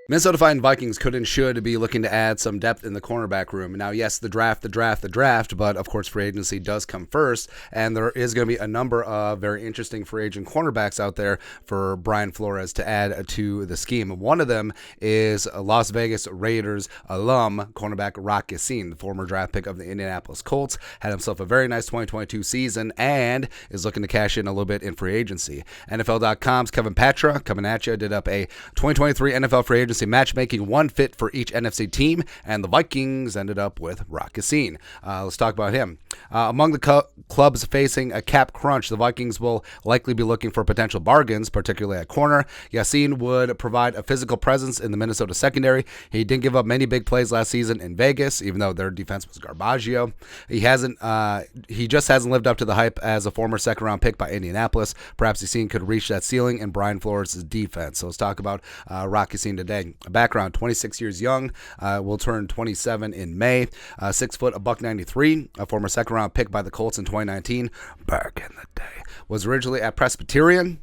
Minnesota Vikings could and should be looking to add some depth in the cornerback room. Now, yes, the draft, but of course free agency does come first, and there is going to be a number of very interesting free agent cornerbacks out there for Brian Flores to add to the scheme. One of them is Las Vegas Raiders alum cornerback YaSin, the former draft pick of the Indianapolis Colts, had himself a very nice 2022 season and is looking to cash in a little bit in free agency. NFLcom's Kevin Patra coming at you did up a 2023 NFL free agency matchmaking one fit for each NFC team, and the Vikings ended up with YaSin. Let's talk about him. Among the clubs facing a cap crunch, the Vikings will likely be looking for potential bargains, particularly at corner. YaSin would provide a physical presence in the Minnesota secondary. He didn't give up many big plays last season in Vegas, even though their defense was garbaggio. He just hasn't lived up to the hype as a former second-round pick by Indianapolis. Perhaps YaSin could reach that ceiling in Brian Flores' defense. So let's talk about YaSin today. Background: 26 years young, will turn 27 in May. 6 foot, $193, a former second-round pick by the Colts in 2019. Back in the day, was originally at Presbyterian.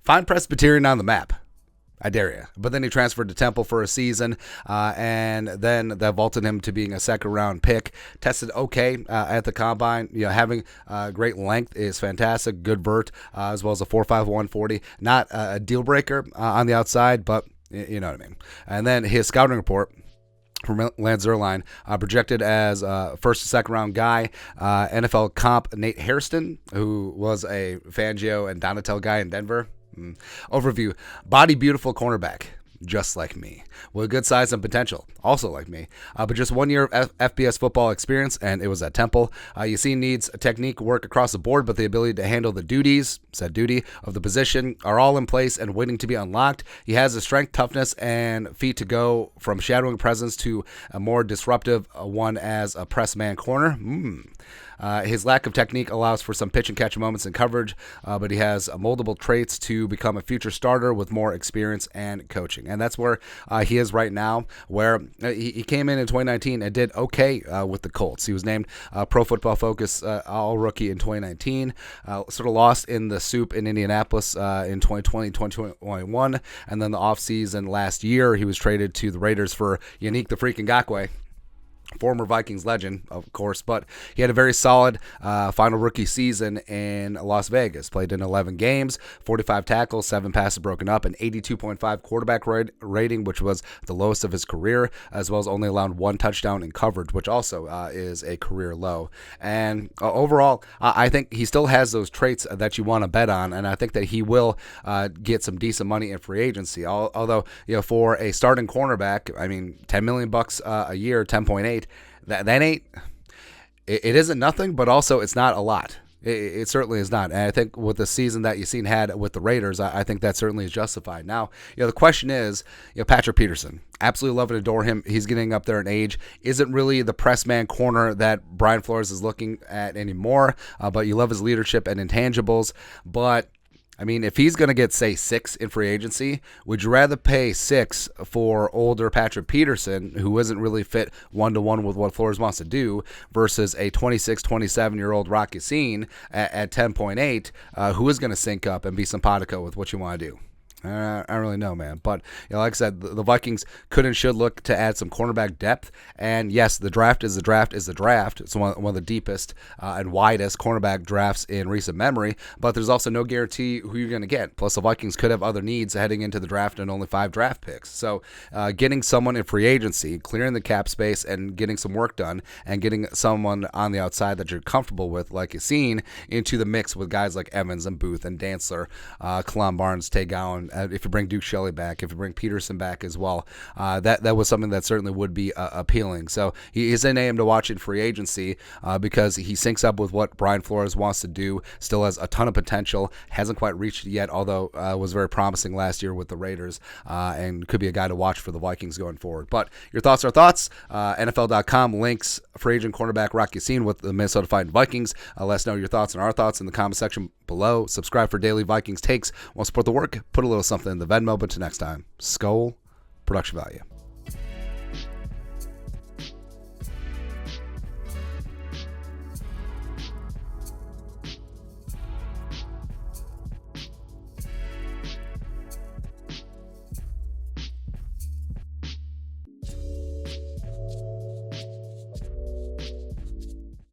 Find Presbyterian on the map, I dare you. But then he transferred to Temple for a season, and then that vaulted him to being a second-round pick. Tested okay at the combine. Having great length is fantastic. Good vert, as well as a 4.5 140. Not a deal breaker on the outside, but you know what I mean. And then his scouting report from Lance Zierlein, projected as a first and second round guy. NFL comp Nate Hairston, who was a Fangio and Donatel guy in Denver. Overview: body beautiful cornerback, just like me, with good size and potential, also like me, but just 1 year of FBS football experience, and it was at Temple. YaSin needs technique work across the board, but the ability to handle the said duty of the position are all in place and waiting to be unlocked. He has the strength, toughness, and feet to go from shadowing presence to a more disruptive one as a press man corner. His lack of technique allows for some pitch and catch moments in coverage, but he has moldable traits to become a future starter with more experience and coaching. And that's where he is right now, where he came in 2019 and did okay with the Colts. He was named Pro Football Focus All-Rookie in 2019, sort of lost in the soup in Indianapolis in 2020, 2021, and then the offseason last year, he was traded to the Raiders for Yannick the Freaking Ngakoue, former Vikings legend, of course, but he had a very solid final rookie season in Las Vegas. Played in 11 games, 45 tackles, 7 passes broken up, an 82.5 quarterback rating, which was the lowest of his career, as well as only allowed 1 touchdown in coverage, which also is a career low. And overall, I think he still has those traits that you want to bet on, and I think that he will get some decent money in free agency. Although, for a starting cornerback, I mean, $10 million a year, 10.8. That ain't. It isn't nothing, but also it's not a lot. It certainly is not. And I think with the season that YaSin had with the Raiders, I think that certainly is justified. Now, the question is, Patrick Peterson. Absolutely love and adore him. He's getting up there in age. Isn't really the press man corner that Brian Flores is looking at anymore, but you love his leadership and intangibles. But I mean, if he's going to get, say, 6 in free agency, would you rather pay 6 for older Patrick Peterson, who isn't really fit one-to-one with what Flores wants to do, versus a 26, 27-year-old YaSin at 10.8, who is going to sync up and be simpatico with what you want to do? I don't really know, man. But like I said, the Vikings could and should look to add some cornerback depth. And yes, the draft is the draft. It's one of the deepest and widest cornerback drafts in recent memory. But there's also no guarantee who you're going to get. Plus, the Vikings could have other needs heading into the draft and only 5 draft picks. So getting someone in free agency, clearing the cap space, and getting some work done, and getting someone on the outside that you're comfortable with, like YaSin, into the mix with guys like Evans and Booth and Dantzler, Kalon Barnes, Tay Gowan. If you bring Duke Shelley back, if you bring Peterson back as well, that was something that certainly would be appealing. So he is a name to watch in free agency because he syncs up with what Brian Flores wants to do, still has a ton of potential, hasn't quite reached it yet, although was very promising last year with the Raiders, and could be a guy to watch for the Vikings going forward. But your thoughts are thoughts. NFLcom links free agent cornerback YaSin with the Minnesota Vikings. Let us know your thoughts and our thoughts in the comment section below. Subscribe for daily Vikings takes. Want to support the work? Put a little something in the Venmo. But until next time, Skull Production Value.